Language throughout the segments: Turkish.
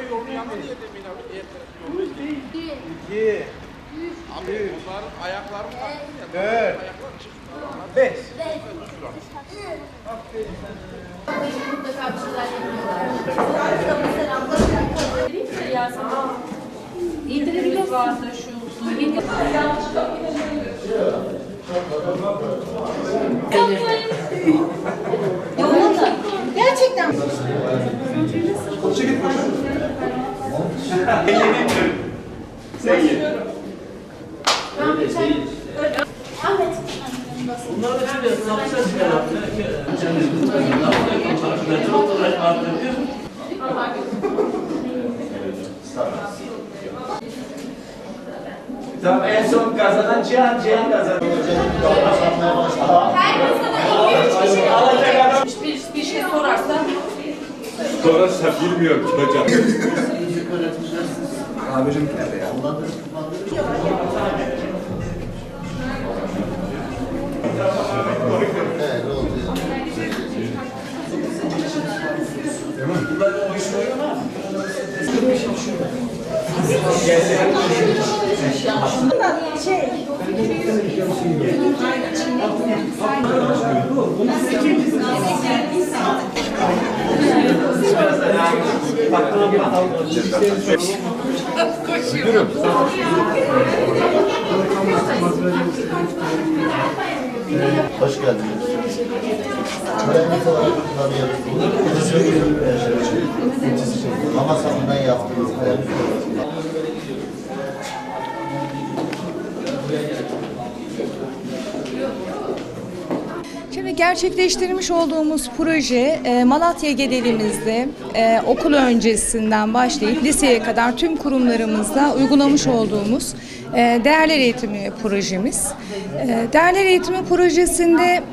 yolunun yanına niye demeyin abi? İki. Abi bunların ayakları mı var? Dört. Beş. Mutlaka bir şeyler yapıyorlar. İndirebiliriz. Varsa şu. Gerçekten. Sen ye. Ahmet. Bunlar da şöyle sapsa çıkarıyor. Tamam, en son kazanan Cihan kazandı. Her masada 2-3 kişi Alacak adam. Bir şey sorarsan Sorarsa bilmiyorum hocam. Abicim nerede ya? Müdürüm. Hoş geldiniz. Öğrenci olarak kullanıyoruz. Mama sabundan yaptığımız kalemi Şimdi gerçekleştirmiş olduğumuz proje Malatya Gedelimizde okul öncesinden başlayıp liseye kadar tüm kurumlarımızda uygulamış olduğumuz değerler eğitimi projemiz. Değerler eğitimi projesinde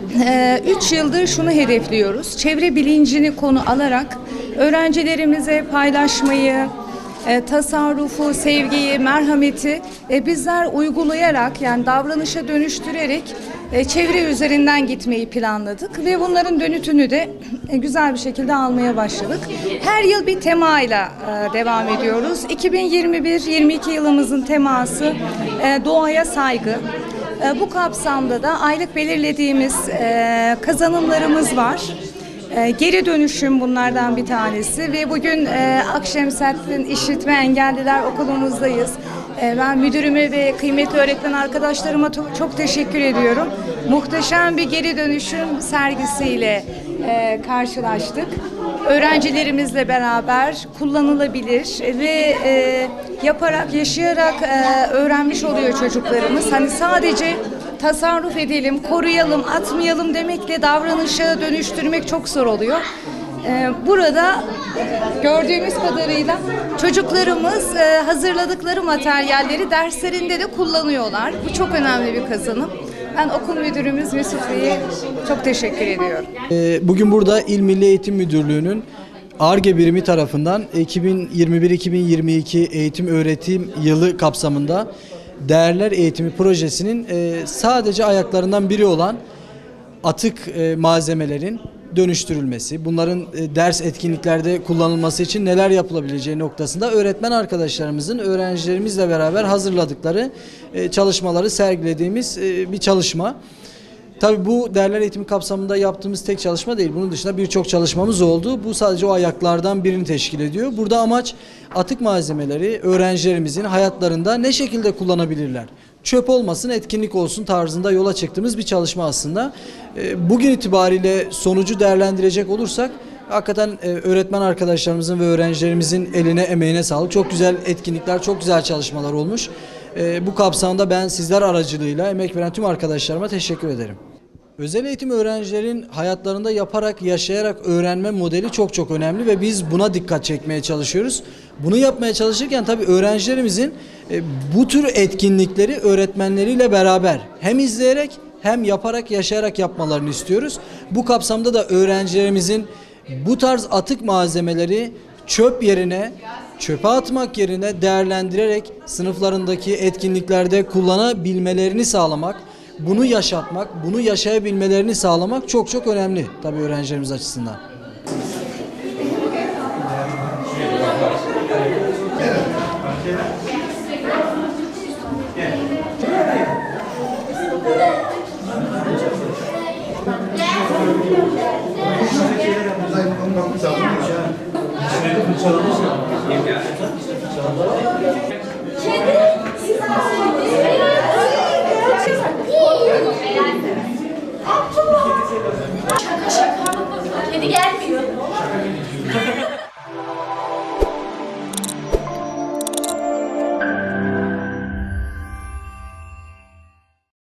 3 yıldır şunu hedefliyoruz. Çevre bilincini konu alarak öğrencilerimize paylaşmayı, tasarrufu, sevgiyi, merhameti bizler uygulayarak yani davranışa dönüştürerek çevre üzerinden gitmeyi planladık ve bunların dönütünü de güzel bir şekilde almaya başladık. Her yıl bir temayla devam ediyoruz. 2021-22 yılımızın teması doğaya saygı. Bu kapsamda da aylık belirlediğimiz kazanımlarımız var. Geri dönüşüm bunlardan bir tanesi ve bugün Akşemseddin İşitme Engelliler Okulumuzdayız. Ben müdürüme ve kıymetli öğretmen arkadaşlarıma çok teşekkür ediyorum. Muhteşem bir geri dönüşüm sergisiyle karşılaştık. Öğrencilerimizle beraber kullanılabilir ve yaparak, yaşayarak öğrenmiş oluyor çocuklarımız. Hani sadece tasarruf edelim, koruyalım, atmayalım demekle davranışa dönüştürmek çok zor oluyor. Burada gördüğümüz kadarıyla çocuklarımız hazırladıkları materyalleri derslerinde de kullanıyorlar. Bu çok önemli bir kazanım. Ben okul müdürümüz Mesut Bey'e çok teşekkür ediyorum. Bugün burada İl Milli Eğitim Müdürlüğü'nün Ar-Ge birimi tarafından 2021-2022 eğitim öğretim yılı kapsamında Değerler Eğitimi projesinin sadece ayaklarından biri olan atık malzemelerin dönüştürülmesi, bunların ders etkinliklerde kullanılması için neler yapılabileceği noktasında öğretmen arkadaşlarımızın öğrencilerimizle beraber hazırladıkları çalışmaları sergilediğimiz bir çalışma. Tabii bu değerler eğitimi kapsamında yaptığımız tek çalışma değil. Bunun dışında birçok çalışmamız oldu. Bu sadece o ayaklardan birini teşkil ediyor. Burada amaç atık malzemeleri öğrencilerimizin hayatlarında ne şekilde kullanabilirler? Çöp olmasın, etkinlik olsun tarzında yola çıktığımız bir çalışma aslında. Bugün itibariyle sonucu değerlendirecek olursak hakikaten öğretmen arkadaşlarımızın ve öğrencilerimizin eline emeğine sağlık. Çok güzel etkinlikler, çok güzel çalışmalar olmuş. Bu kapsamda ben sizler aracılığıyla emek veren tüm arkadaşlarıma teşekkür ederim. Özel eğitim öğrencilerin hayatlarında yaparak, yaşayarak öğrenme modeli çok önemli ve biz buna dikkat çekmeye çalışıyoruz. Bunu yapmaya çalışırken tabii öğrencilerimizin bu tür etkinlikleri öğretmenleriyle beraber hem izleyerek hem yaparak, yaşayarak yapmalarını istiyoruz. Bu kapsamda da öğrencilerimizin bu tarz atık malzemeleri çöpe atmak yerine değerlendirerek sınıflarındaki etkinliklerde kullanabilmelerini sağlamak, bunu yaşatmak, bunu yaşayabilmelerini sağlamak çok önemli tabii öğrencilerimiz açısından. Teşekkür ederim.